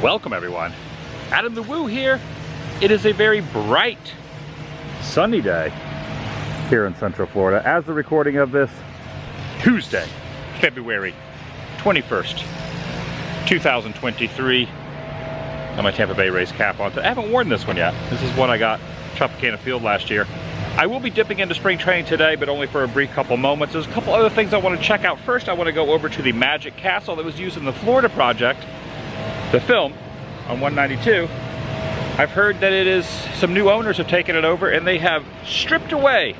Welcome everyone, Adam the Woo here. It is a very bright, sunny day here in Central Florida as the recording of this Tuesday, February 21st, 2023. Got my Tampa Bay Rays cap on. I haven't worn this one yet. This is one I got Tropicana Field last year. I will be dipping into spring training today, but only for a brief couple moments. There's a couple other things I want to check out. First, I want to go over to the Magic Castle that was used in the Florida project, the film on 192. I've heard that some new owners have taken it over and they have stripped away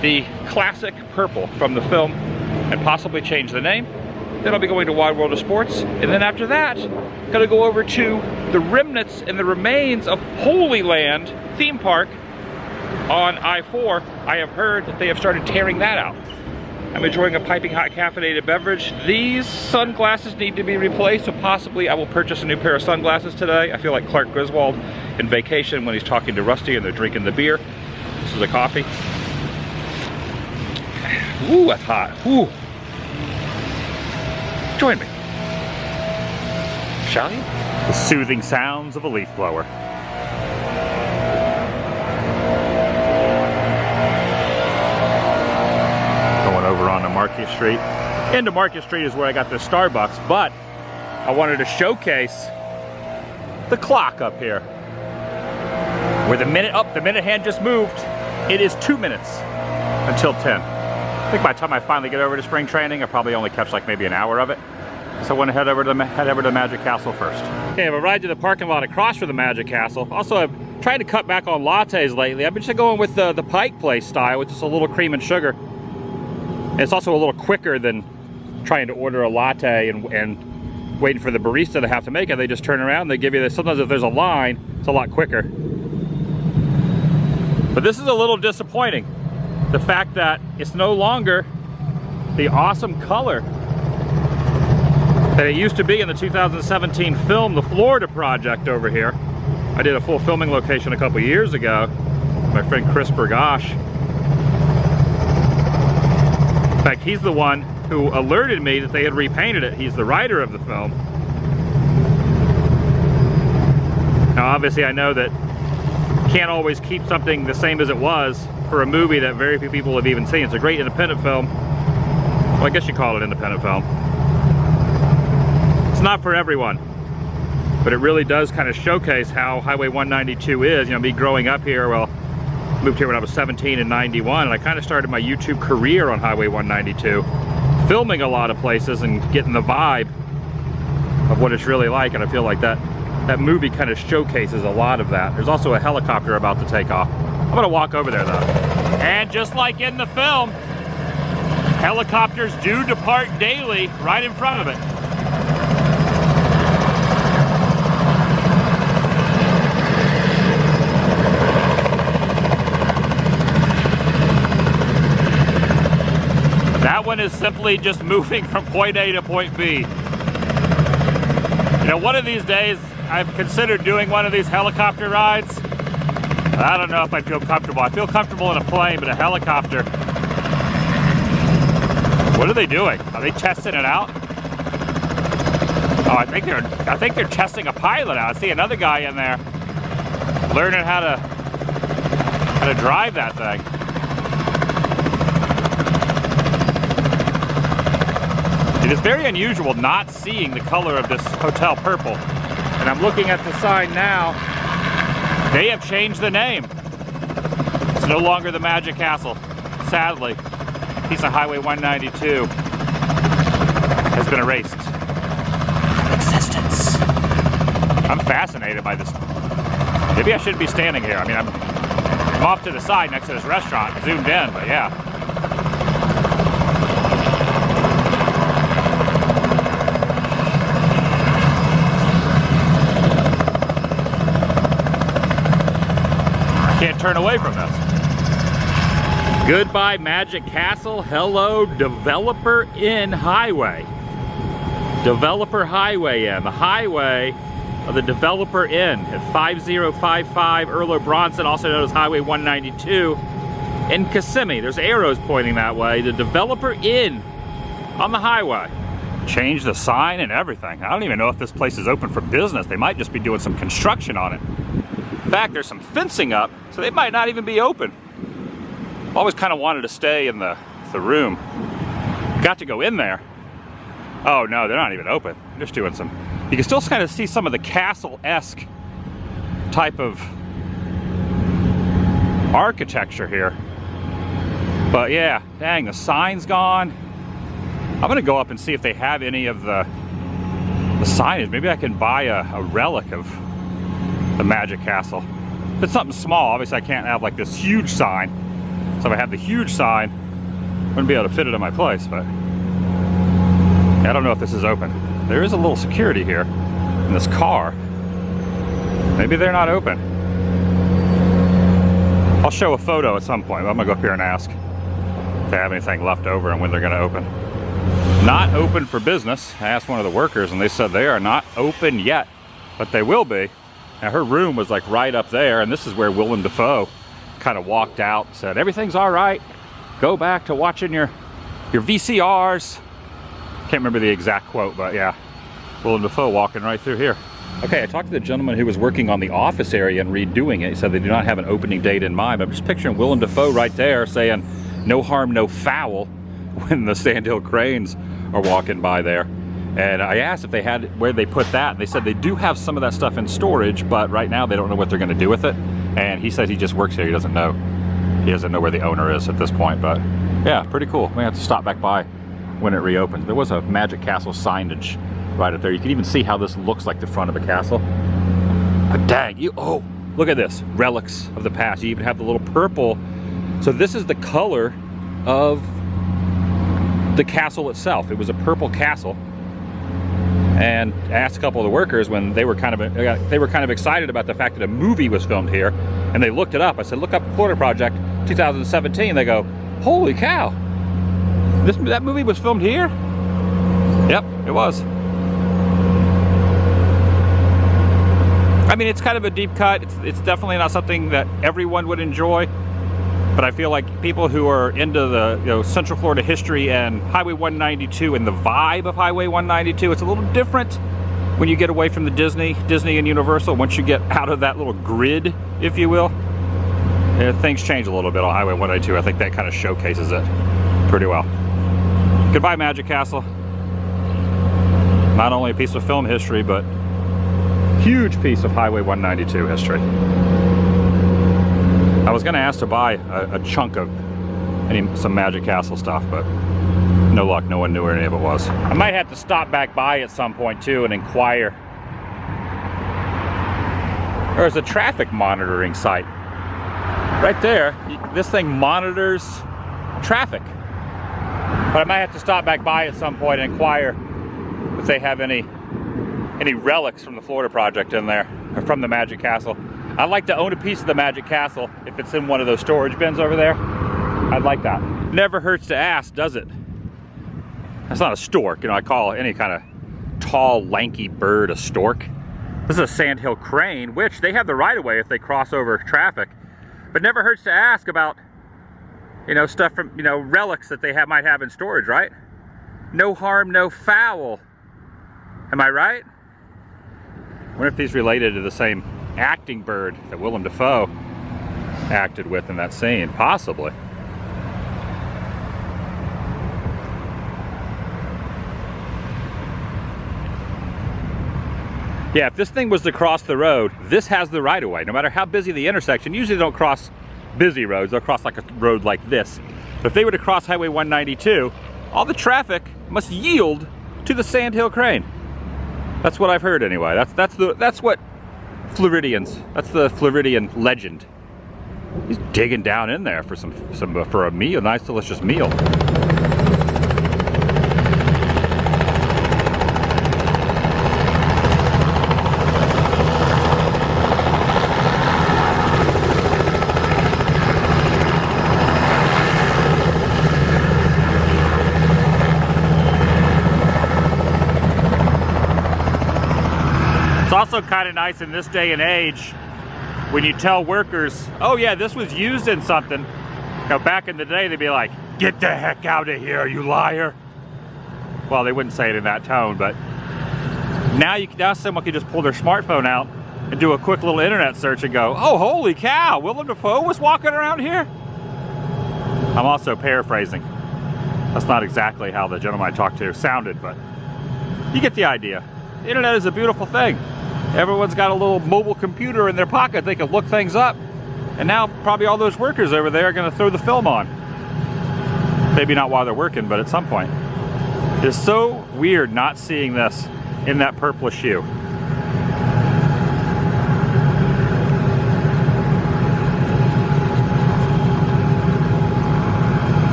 the classic purple from the film and possibly changed the name. Then I'll be going to Wide World of Sports, and then after that, gonna go over to the remnants and the remains of Holy Land theme park on I-4. I have heard that they have started tearing that out. I'm enjoying a piping hot caffeinated beverage. These sunglasses need to be replaced, so possibly I will purchase a new pair of sunglasses today. I feel like Clark Griswold in Vacation when he's talking to Rusty and they're drinking the beer. This is a coffee. Ooh, that's hot. Ooh. Join me, shall you? The soothing sounds of a leaf blower. Going over onto Market Street. Into Market Street is where I got the Starbucks, but I wanted to showcase the clock up here. Where the minute hand just moved. It is 2 minutes until 10. I think by the time I finally get over to spring training, I probably only catch like maybe an hour of it. So I want to head over to the Magic Castle first. Okay, I have a ride to the parking lot across from the Magic Castle. Also, I've tried to cut back on lattes lately. I've been just going with the Pike Place style, which is a little cream and sugar. And it's also a little quicker than trying to order a latte and waiting for the barista to have to make it. They just turn around, they give you this. Sometimes if there's a line, it's a lot quicker. But this is a little disappointing. The fact that it's no longer the awesome color that it used to be in the 2017 film, the Florida project over here. I did a full filming location a couple years ago. My friend Chris Bergosh. In fact, he's the one who alerted me that they had repainted it. He's the writer of the film. Now, obviously, I know that you can't always keep something the same as it was for a movie that very few people have even seen. It's a great independent film. Well, I guess you call it independent film. It's not for everyone, but it really does kind of showcase how Highway 192 is. You know, me growing up here, well, moved here when I was 17 in 91, and I kind of started my YouTube career on Highway 192, filming a lot of places and getting the vibe of what it's really like, and I feel like that movie kind of showcases a lot of that. There's also a helicopter about to take off. I'm gonna walk over there though. And just like in the film, helicopters do depart daily right in front of it. That one is simply just moving from point A to point B. You know, one of these days, I've considered doing one of these helicopter rides. I don't know if I feel comfortable. I feel comfortable in a plane, but a helicopter. What are they doing? Are they testing it out? Oh, I think they're testing a pilot out. I see another guy in there learning how to drive that thing. It is very unusual not seeing the color of this hotel purple. And I'm looking at the sign now. They have changed the name. It's no longer the Magic Castle. Sadly, a piece of Highway 192 has been erased. Existence. I'm fascinated by this. Maybe I shouldn't be standing here. I mean, I'm off to the side next to this restaurant, zoomed in, but yeah. Can't turn away from this. Goodbye Magic Castle, hello Developer Inn Highway. Developer Highway Inn, the highway of the Developer Inn at 5055 Earl Bronson, also known as Highway 192 in Kissimmee. There's arrows pointing that way. The Developer Inn on the highway. Changed the sign and everything. I don't even know if this place is open for business. They might just be doing some construction on it. In fact, there's some fencing up, so they might not even be open. Always kind of wanted to stay in the room. Got to go in there. Oh no, they're not even open. They're just doing some, you can still kind of see some of the castle-esque type of architecture here. But yeah, dang, the sign's gone. I'm gonna go up and see if they have any of the signage. Maybe I can buy a relic of the Magic Castle. If it's something small, obviously I can't have like this huge sign. So if I have the huge sign, I wouldn't be able to fit it in my place, but I don't know if this is open. There is a little security here in this car. Maybe they're not open. I'll show a photo at some point. I'm gonna go up here and ask if they have anything left over and when they're gonna open. Not open for business. I asked one of the workers and they said they are not open yet, but they will be. Now her room was like right up there, and this is where Willem Dafoe kind of walked out and said, everything's all right. Go back to watching your VCRs. Can't remember the exact quote, but yeah, Willem Dafoe walking right through here. Okay, I talked to the gentleman who was working on the office area and redoing it. He said they do not have an opening date in mind, but I'm just picturing Willem Dafoe right there saying, no harm, no foul, when the Sandhill cranes are walking by there. And I asked if they had where they put that, and they said they do have some of that stuff in storage, but right now they don't know what they're going to do with it. And he said he just works here. He doesn't know where the owner is at this point. But yeah, pretty cool. We have to stop back by when it reopens. There was a Magic Castle signage right up there. You can even see how this looks like the front of a castle. But dang, oh, look at this, relics of the past. You even have the little purple. So this is the color of the castle itself. It was a purple castle. And I asked a couple of the workers when they were kind of excited about the fact that a movie was filmed here, and they looked it up. I said, look up Florida Project 2017. They go, holy cow, that movie was filmed here? Yep, it was. I mean, it's kind of a deep cut. It's definitely not something that everyone would enjoy. But I feel like people who are into the Central Florida history and Highway 192 and the vibe of Highway 192, it's a little different when you get away from the Disney and Universal. Once you get out of that little grid, if you will, things change a little bit on Highway 192. I think that kind of showcases it pretty well. Goodbye, Magic Castle. Not only a piece of film history, but huge piece of Highway 192 history. I was gonna ask to buy a chunk of some Magic Castle stuff, but no luck. No one knew where any of it was. I might have to stop back by at some point too and inquire. There's a traffic monitoring site right there. This thing monitors traffic. But I might have to stop back by at some point and inquire if they have any relics from the Florida Project in there, or from the Magic Castle. I'd like to own a piece of the Magic Castle if it's in one of those storage bins over there. I'd like that. Never hurts to ask, does it? That's not a stork. I call any kind of tall, lanky bird a stork. This is a sandhill crane, which they have the right of way if they cross over traffic. But never hurts to ask about, stuff from, relics that they might have in storage, right? No harm, no foul. Am I right? I wonder if these related to the same acting bird that Willem Dafoe acted with in that scene. Possibly. Yeah, if this thing was to cross the road, this has the right of way. No matter how busy the intersection, usually they don't cross busy roads, they'll cross like a road like this. But if they were to cross Highway 192, all the traffic must yield to the Sandhill crane. That's what I've heard anyway. That's what Floridians, that's the Floridian legend. He's digging down in there for for a meal, a nice delicious meal. It's also kind of nice in this day and age when you tell workers, oh yeah, this was used in something. Back in the day, they'd be like, get the heck out of here, you liar. Well, they wouldn't say it in that tone, but now someone can just pull their smartphone out and do a quick little internet search and go, oh, holy cow, Willem Dafoe was walking around here? I'm also paraphrasing. That's not exactly how the gentleman I talked to sounded, but you get the idea. The internet is a beautiful thing. Everyone's got a little mobile computer in their pocket. They can look things up. And now probably all those workers over there are going to throw the film on. Maybe not while they're working, but at some point. It's so weird not seeing this in that purplish hue.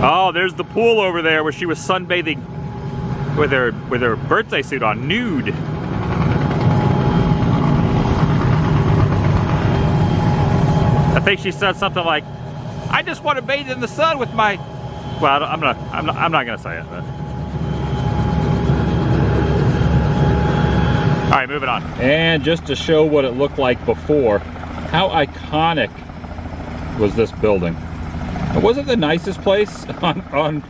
Oh, there's the pool over there where she was sunbathing with her birthday suit on, nude. I think she said something like, "I just want to bathe in the sun with my." Well, I'm not gonna say it. But. All right, moving on. And just to show what it looked like before, how iconic was this building? It wasn't the nicest place on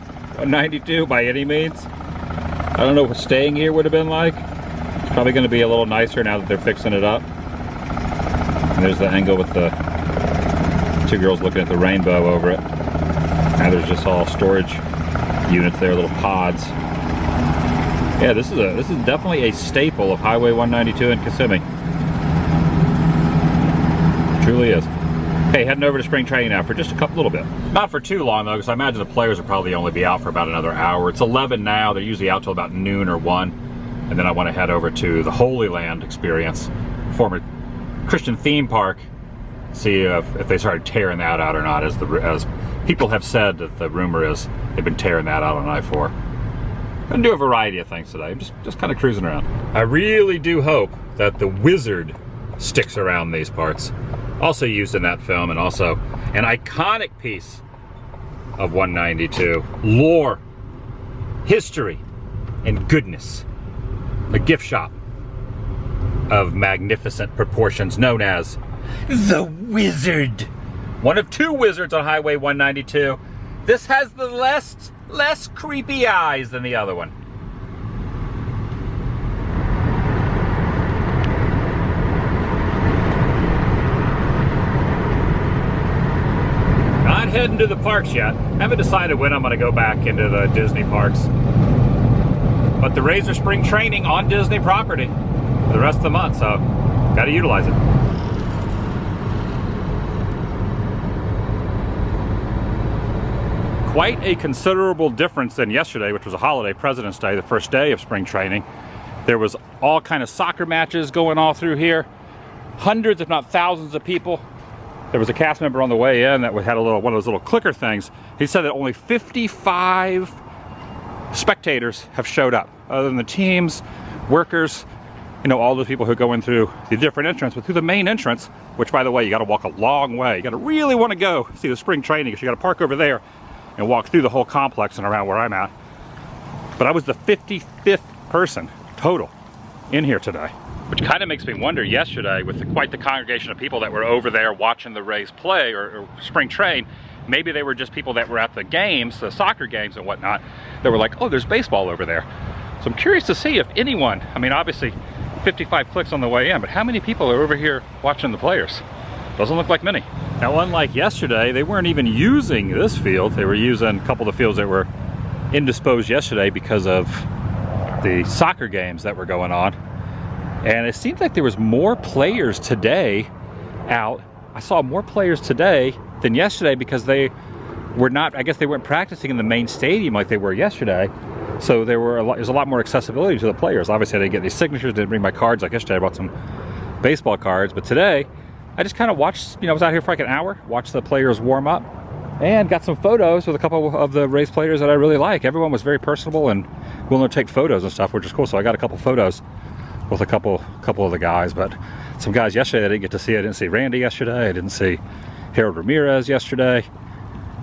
92 by any means. I don't know what staying here would have been like. It's probably going to be a little nicer now that they're fixing it up. And there's the angle with the two girls looking at the rainbow over it. Now there's just all storage units there, little pods. Yeah, this is definitely a staple of Highway 192 in Kissimmee. It truly is. Okay, heading over to spring training now for just a little bit. Not for too long though, because I imagine the players will probably only be out for about another hour. It's 11 now. They're usually out till about noon or 1. And then I want to head over to the Holy Land experience, former Christian theme park. See if they started tearing that out or not, as people have said that the rumor is they've been tearing that out on I-4. I'm gonna do a variety of things today. I'm just kind of cruising around. I really do hope that the Wizard sticks around these parts. Also used in that film, and also an iconic piece of 192. Lore, history, and goodness. A gift shop of magnificent proportions known as the Wizard. One of 2 wizards on Highway 192. This has the less creepy eyes than the other one. Not heading to the parks yet. Haven't decided when I'm going to go back into the Disney parks. But the Razor Spring Training on Disney property for the rest of the month, so got to utilize it. Quite a considerable difference than yesterday, which was a holiday, President's Day, the first day of spring training. There was all kind of soccer matches going all through here. Hundreds, if not thousands of people. There was a cast member on the way in that had one of those little clicker things. He said that only 55 spectators have showed up, other than the teams, workers, all those people who go in through the different entrance, but through the main entrance, which, by the way, you got to walk a long way. You got to really want to go see the spring training, because you got to park over there and walk through the whole complex and around where I'm at. But I was the 55th person total in here today. Which kind of makes me wonder, yesterday, with quite the congregation of people that were over there watching the Rays play or spring train, maybe they were just people that were at the games, the soccer games and whatnot, that were like, oh, there's baseball over there. So I'm curious to see if anyone, I mean, obviously 55 clicks on the way in, but how many people are over here watching the players? Doesn't look like many. Now, unlike yesterday, they weren't even using this field. They were using a couple of the fields that were indisposed yesterday because of the soccer games that were going on. And it seemed like there was more players today out. I saw more players today than yesterday, because they were not, I guess they weren't practicing in the main stadium like they were yesterday. So there's a lot more accessibility to the players. Obviously I didn't get these signatures, didn't bring my cards like yesterday. I brought some baseball cards, but today I just kind of watched, I was out here for like an hour, watched the players warm up, and got some photos with a couple of the Rays players that I really like. Everyone was very personable and willing to take photos and stuff, which is cool. So I got a couple photos with a couple of the guys, but some guys yesterday I didn't get to see. I didn't see Randy yesterday. I didn't see Harold Ramirez yesterday.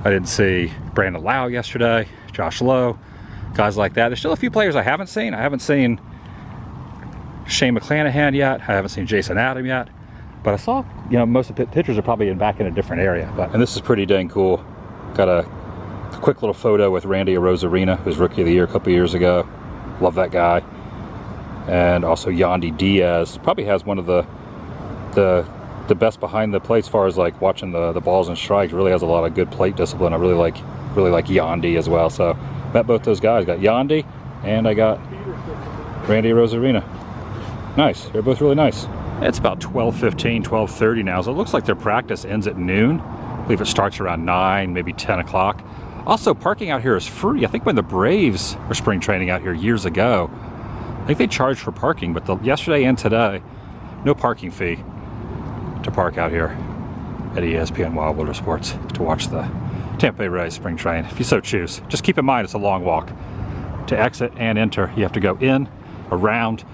I didn't see Brandon Lau yesterday, Josh Lowe, guys like that. There's still a few players I haven't seen. I haven't seen Shane McClanahan yet. I haven't seen Jason Adam yet. But I saw, most of the pitchers are probably back in a different area. And this is pretty dang cool. Got a A quick little photo with Randy Arozarena, who's Rookie of the Year a couple years ago. Love that guy. And also Yandy Diaz. Probably has one of the best behind the plate as far as like watching the balls and strikes. Really has a lot of good plate discipline. I really like Yandy as well. So met both those guys. Got Yandy and I got Randy Arozarena. Nice. They're both really nice. It's about 12:15, 12:30 now, so it looks like their practice ends at noon. I believe it starts around 9, maybe 10 o'clock. Also, parking out here is free. I think when the Braves were spring training out here years ago, I think they charged for parking, but yesterday and today, no parking fee to park out here at ESPN Wild Water Sports to watch the Tampa Bay Rays spring train, if you so choose. Just keep in mind it's a long walk. To exit and enter, you have to go in, around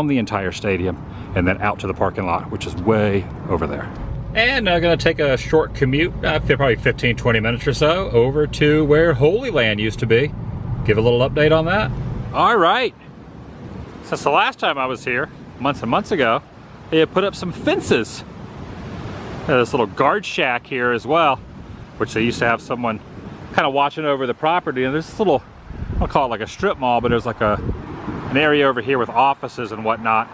the entire stadium, and then out to the parking lot, which is way over there. And I'm gonna take a short commute, probably 15, 20 minutes or so, over to where Holy Land used to be. Give a little update on that. All right. Since the last time I was here, months and months ago, they had put up some fences. This little guard shack here as well, which they used to have someone kind of watching over the property. And there's this little, I'll call it like a strip mall, but there's like an area over here with offices and whatnot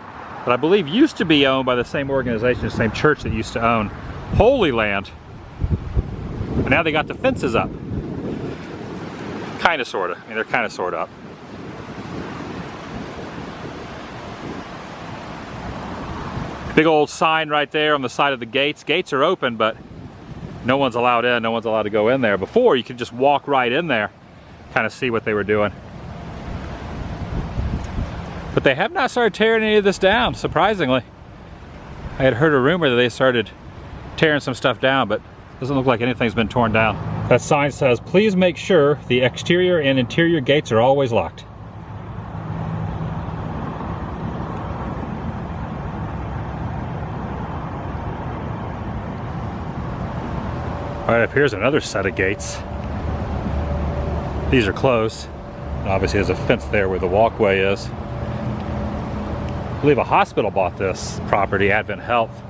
that I believe used to be owned by the same organization, the same church that used to own Holy Land. And now they got the fences up. Kind of, sort of. I mean, they're kind of, sort of up. Big old sign right there on the side of the gates. Gates are open, but no one's allowed in. No one's allowed to go in there. Before, you could just walk right in there, kind of see what they were doing. But they have not started tearing any of this down, surprisingly. I had heard a rumor that they started tearing some stuff down, but it doesn't look like anything's been torn down. That sign says, please make sure the exterior and interior gates are always locked. All right, up here's another set of gates. These are closed. And obviously there's a fence there where the walkway is. I believe a hospital bought this property, Advent Health.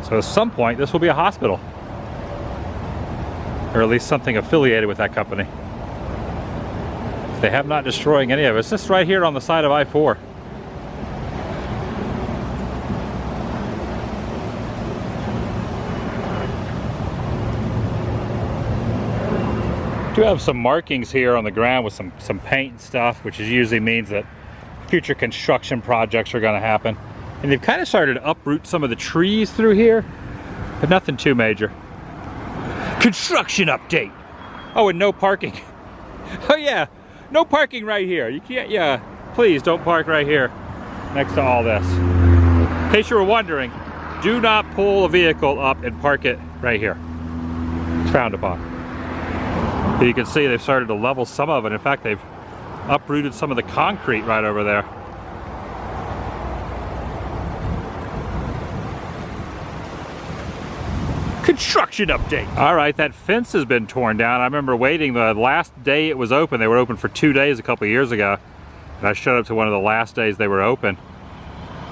So at some point, this will be a hospital. Or at least something affiliated with that company. They have not destroying any of it. It's just right here on the side of I-4. Do have some markings here on the ground with some paint and stuff, which usually means that future construction projects are going to happen. And they've kind of started to uproot some of the trees through here, but nothing too major. Construction update. Oh, and no parking. Oh yeah, no parking right here. You can't, yeah, please don't park right here next to all this. In case you were wondering, do not pull a vehicle up and park it right here. It's frowned upon. But you can see they've started to level some of it. In fact, they've uprooted some of the concrete right over there. Construction update. All right, that fence has been torn down. I remember waiting the last day it was open. They were open for 2 days a couple years ago. And I showed up to one of the last days they were open.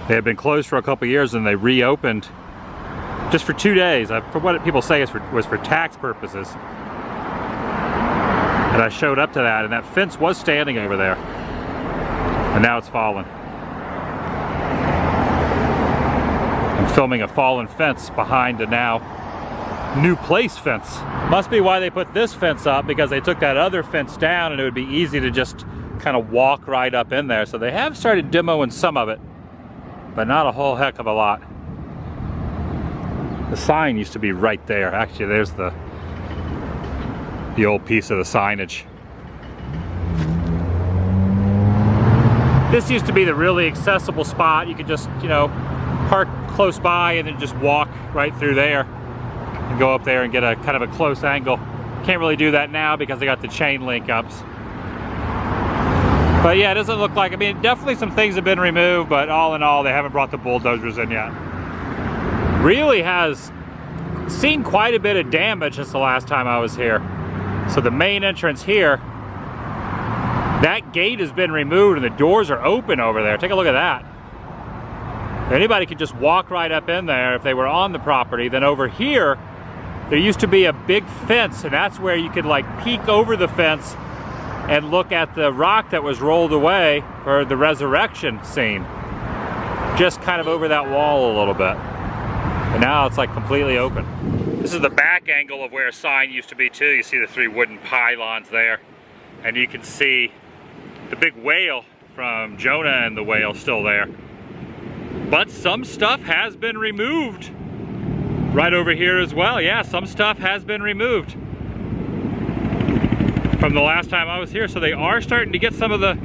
They had been closed for a couple years and they reopened just for 2 days. For what people say was for tax purposes. And I showed up to that, and that fence was standing over there. And now it's fallen. I'm filming a fallen fence behind a now new place fence. Must be why they put this fence up, because they took that other fence down and it would be easy to just kind of walk right up in there. So they have started demoing some of it, but not a whole heck of a lot. The sign used to be right there. Actually, there's the old piece of the signage. This used to be the really accessible spot. You could just, you know, park close by and then just walk right through there and go up there and get a kind of a close angle. Can't really do that now because they got the chain link ups. But yeah, it doesn't look like, I mean, definitely some things have been removed, but all in all, they haven't brought the bulldozers in yet. Really has seen quite a bit of damage since the last time I was here. So the main entrance here, that gate has been removed and the doors are open over there. Take a look at that. Anybody could just walk right up in there if they were on the property. Then over here, there used to be a big fence, and that's where you could like peek over the fence and look at the rock that was rolled away for the resurrection scene. Just kind of over that wall a little bit. And now it's like completely open. This is the back angle of where a sign used to be too. You see the 3 wooden pylons there. And you can see the big whale from Jonah and the whale still there. But some stuff has been removed. Right over here as well. Yeah, some stuff has been removed from the last time I was here. So they are starting to get some of the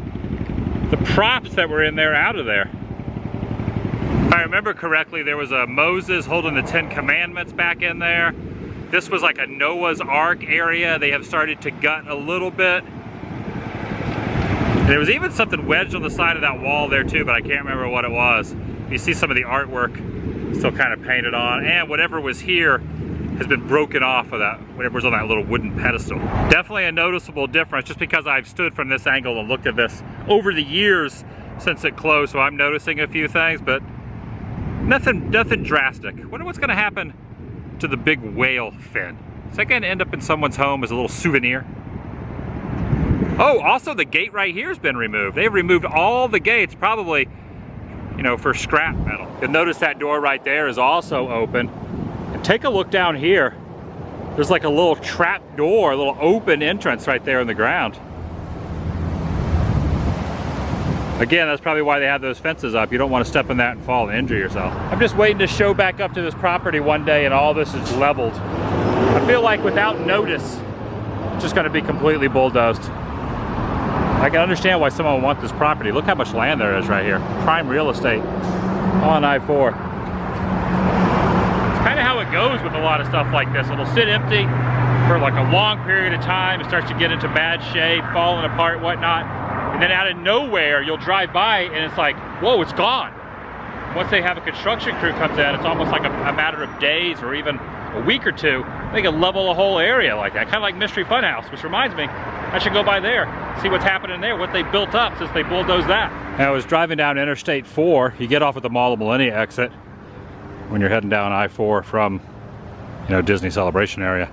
props that were in there out of there. If I remember correctly, there was a Moses holding the 10 Commandments back in there. This was like a Noah's Ark area. They have started to gut a little bit. And there was even something wedged on the side of that wall there too, but I can't remember what it was. You see some of the artwork still kind of painted on, and whatever was here has been broken off of that, whatever was on that little wooden pedestal. Definitely a noticeable difference just because I've stood from this angle and looked at this over the years since it closed, so I'm noticing a few things, but nothing drastic. Wonder what's gonna happen to the big whale fin. Is that gonna end up in someone's home as a little souvenir? Oh, also the gate right here has been removed. They've removed all the gates, probably, you know, for scrap metal. You'll notice that door right there is also open. And take a look down here. There's like a little trap door, a little open entrance right there in the ground. Again, that's probably why they have those fences up. You don't want to step in that and fall and injure yourself. I'm just waiting to show back up to this property one day and all this is leveled. I feel like without notice, it's just gonna be completely bulldozed. I can understand why someone would want this property. Look how much land there is right here. Prime real estate on I-4. It's kind of how it goes with a lot of stuff like this. It'll sit empty for like a long period of time. It starts to get into bad shape, falling apart, whatnot. And then out of nowhere, you'll drive by and it's like, whoa, it's gone. Once they have a construction crew comes in, it's almost like a matter of days or even a week or two. They can level a whole area like that, kind of like Mystery Funhouse, which reminds me, I should go by there, see what's happening there, what they built up since they bulldozed that. Now, I was driving down Interstate 4. You get off at the Mall of Millennia exit when you're heading down I-4 from, you know, Disney Celebration area.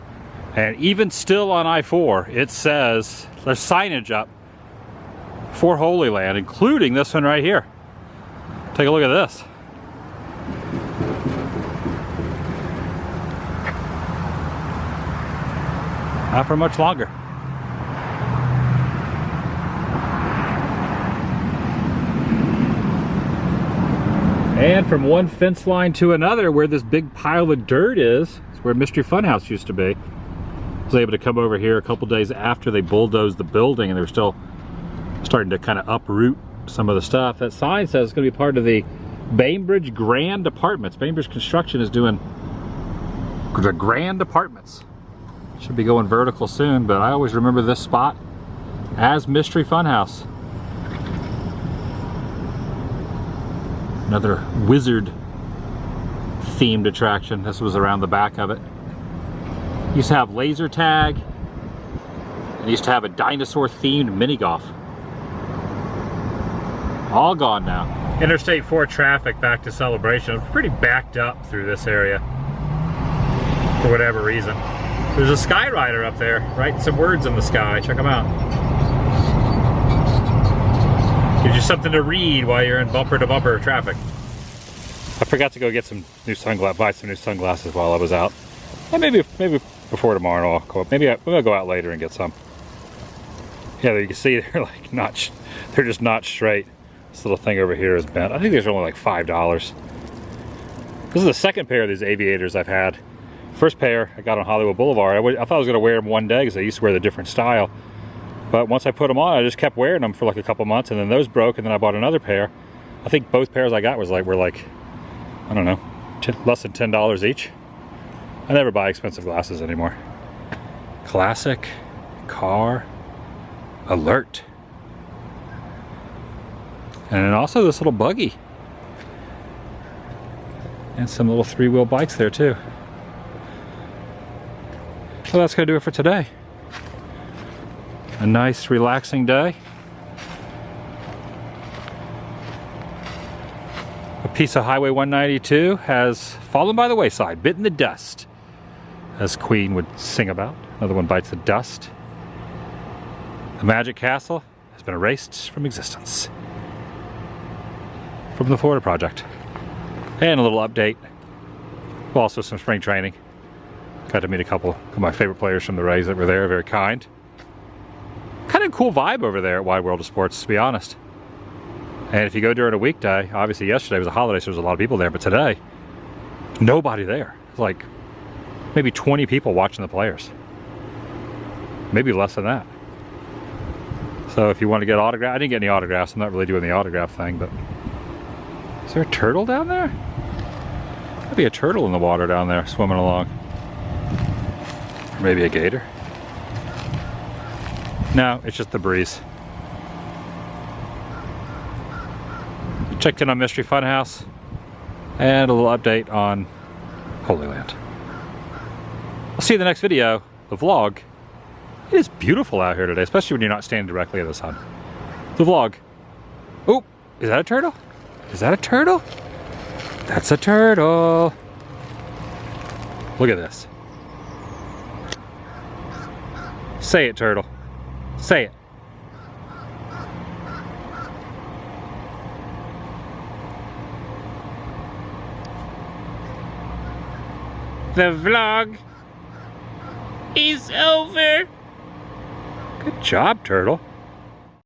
And even still on I-4, it says, there's signage up for Holy Land, including this one right here. Take a look at this. Not for much longer. And from one fence line to another, where this big pile of dirt is where Mystery Funhouse used to be. I was able to come over here a couple days after they bulldozed the building, and they were still starting to kind of uproot some of the stuff. That sign says it's going to be part of the Bainbridge Grand Apartments. Bainbridge Construction is doing the Grand Apartments. Should be going vertical soon, but I always remember this spot as Mystery Funhouse. Another wizard themed attraction. This was around the back of it. Used to have laser tag. It used to have a dinosaur themed mini golf. All gone now. Interstate 4 traffic back to Celebration. It's pretty backed up through this area for whatever reason. There's a Skyrider up there writing some words in the sky. Check them out. Gives you something to read while you're in bumper to bumper traffic. I forgot to go get some new sunglasses, buy some new sunglasses while I was out. And maybe before tomorrow I'll go. Maybe I'll go out later and get some. Yeah, you can see they're like not. They're just not straight. This little thing over here is bent. I think these are only like $5. This is the second pair of these aviators I've had. First pair I got on Hollywood Boulevard. I thought I was going to wear them one day because I used to wear the different style. But once I put them on, I just kept wearing them for like a couple months, and then those broke, and then I bought another pair. I think both pairs I got were like, I don't know, less than $10 each. I never buy expensive glasses anymore. Classic car alert. And then also this little buggy. And some little three-wheel bikes there too. So that's gonna do it for today. A nice relaxing day. A piece of Highway 192 has fallen by the wayside, bitten the dust. as Queen would sing about. Another one bites the dust. The Magic Castle has been erased from existence. From the Florida Project. And a little update. Also some spring training. Got to meet a couple of my favorite players from the Rays that were there, very kind. Kind of cool vibe over there at Wide World of Sports, to be honest. And if you go during a weekday, obviously yesterday was a holiday, so there was a lot of people there, but today, nobody there. It's like maybe 20 people watching the players. Maybe less than that. So if you want to get autographs, I didn't get any autographs, I'm not really doing the autograph thing, but is there a turtle down there? Might be a turtle in the water down there swimming along. Or maybe a gator. No, it's just the breeze. Checked in on Mystery Funhouse and a little update on Holy Land. I'll see you in the next video, the vlog. It is beautiful out here today, especially when you're not standing directly in the sun. The vlog. Oh, is that a turtle? Is that a turtle? That's a turtle. Look at this. Say it, turtle. Say it. The vlog is over. Good job, turtle.